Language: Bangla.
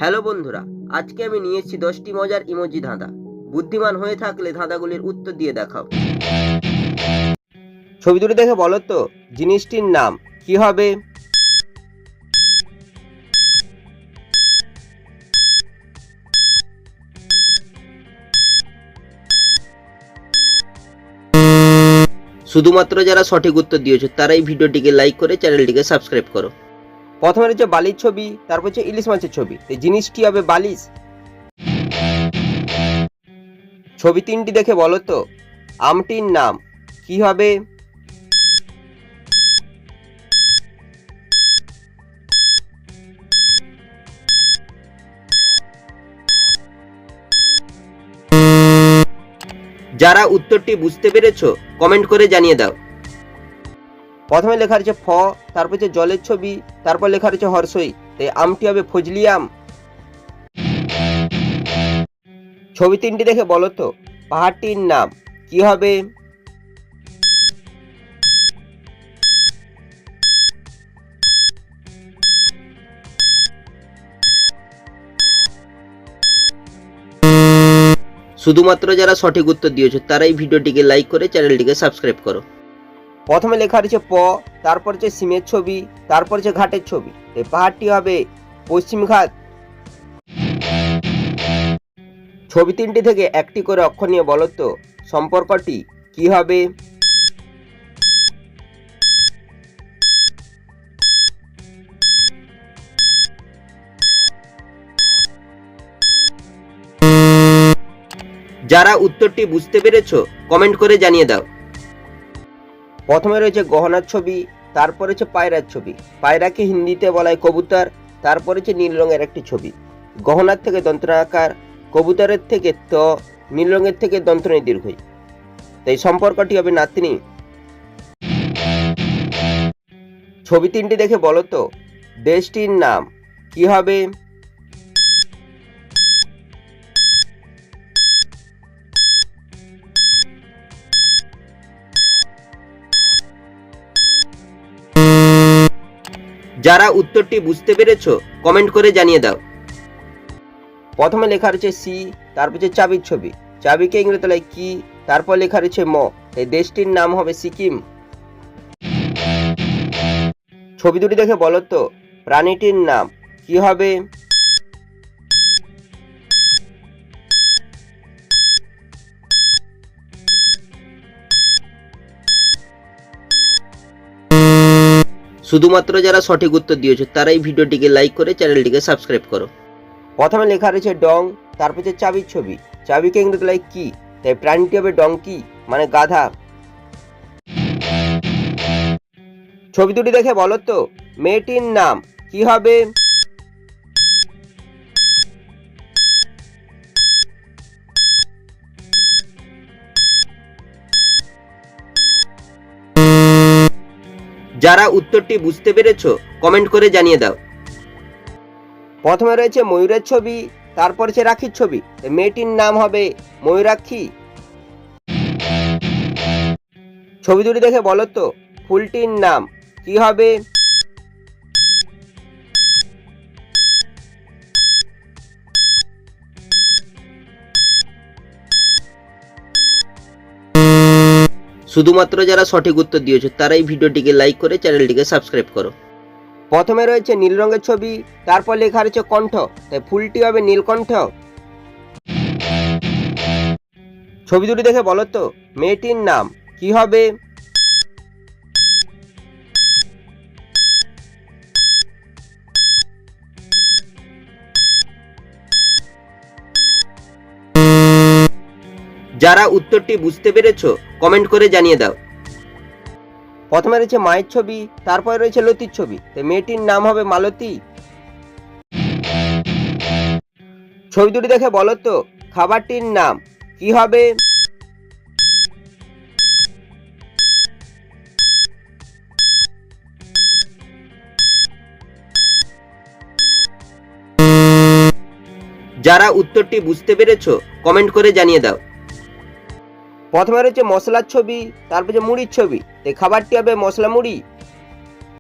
হ্যালো বন্ধুরা, আজকে আমি নিয়ে এসেছি 10টি মজার ইমোজি ধাঁধা। বুদ্ধিমান হয়ে থাকলে ধাঁধাগুলির উত্তর দিয়ে দেখাও। ছবি দুটো দেখে বলো তো জিনিসটির নাম কি হবে? শুধুমাত্র যারা সঠিক উত্তর দিয়েছো তারাই ভিডিওটিকে লাইক করে চ্যানেলটিকে সাবস্ক্রাইব করো। প্রথমে রয়েছে বালির ছবি, তারপর হচ্ছে ইলিশ মাছের ছবি। এই জিনিসটি হবে বালিশ। ছবি তিনটি দেখে বলো তো আমটির নাম কি হবে? যারা উত্তরটি বুঝতে পেরেছো কমেন্ট করে জানিয়ে দাও। প্রথমে লেখা রয়েছে ফ, তারপর হচ্ছে জলের ছবি, তারপর লেখা রয়েছে হর্ষই। তাই আমটি হবে ফজলি আম। ছবি তিনটি দেখে বলো তো পাহাড়টির নাম কি হবে? শুধুমাত্র যারা সঠিক উত্তর দিয়েছো তারাই ভিডিওটিকে লাইক করে চ্যানেলটিকে সাবস্ক্রাইব করো। প্রথমে লেখা রয়েছে প, তারপর হচ্ছে সিমের ছবি, তারপর হচ্ছে ঘাটের ছবি। এই পাহাড়টি হবে পশ্চিম ঘাট। ছবি তিনটি থেকে একটি করে অক্ষর নিয়ে বলো তো সম্পর্কটি কি হবে? যারা উত্তরটি বুঝতে পেরেছো কমেন্ট করে জানিয়ে দাও। প্রথমে রয়েছে গহনার ছবি, তারপর হচ্ছে পায়রার ছবি। পায়রাকে হিন্দিতে বলা হয় কবুতর। তারপর হচ্ছে নীল রঙের একটি ছবি। গহনার থেকে দন্তনা আকার, কবুতরের থেকে ত, নীল রঙের থেকে দন্তনী দীর্ঘই। তাই সম্পর্কটি হবে নাতনি। ছবি তিনটি দেখে বলো তো দেশটির নাম কি হবে? যারা উত্তরটি বুঝতে পেরেছো কমেন্ট করে জানিয়ে দাও। প্রথমে লেখা রয়েছে সি, তারপর হচ্ছে চাবির ছবি। চাবিকে ইংরেজি কি, তারপর লেখা রয়েছে ম। এই দেশটির নাম হবে সিকিম। ছবি দুটি দেখে বলো তো প্রাণীটির নাম কি হবে? শুধুমাত্র যারা সঠিক উত্তর দিয়েছো তারাই ভিডিওটিকে লাইক করে চ্যানেলটিকে সাবস্ক্রাইব করো। প্রথমে লেখা রয়েছে ডং, তারপর হচ্ছে চাবির ছবি। চাবিকে ইংরেজি কি, তাই প্রাণীটি হবে ডংকি মানে গাধা। ছবি দুটি দেখে বলো তো মেয়েটির নাম কি হবে? যারা উত্তরটি বুঝতে পেরেছো কমেন্ট করে জানিয়ে দাও। প্রথমে রয়েছে ময়ূরের ছবি, তারপর হচ্ছে রাখির ছবি। মেয়েটির নাম হবে ময়ূরাক্ষী। ছবি দুটি দেখে বলো তো ফুলটির নাম কি হবে? শুধুমাত্র যারা সঠিক উত্তর দিয়েছো তারাই ভিডিওটিকে লাইক করে চ্যানেলটিকে সাবস্ক্রাইব করো। প্রথমে রয়েছে নীল রঙের ছবি, তারপর লেখা রয়েছে কণ্ঠ। তাই ফুলটি হবে নীলকণ্ঠ। ছবি দুটি দেখে বলো তো মেয়েটির নাম কি হবে? যারা উত্তরটি বুঝতে পেরেছো কমেন্ট করে জানিয়ে দাও। প্রথমে রয়েছে মায়ের ছবি, তারপরে রয়েছে লতির ছবি। তাই মেয়েটির নাম হবে মালতী। ছবি দুটি দেখে বলো তো খাবারটির নাম কি হবে? যারা উত্তরটি বুঝতে পেরেছো কমেন্ট করে জানিয়ে দাও। প্রথমে রয়েছে মশলার ছবি, তারপর যে মুড়ির ছবি। তাই খাবারটি হবে মশলা মুড়ি।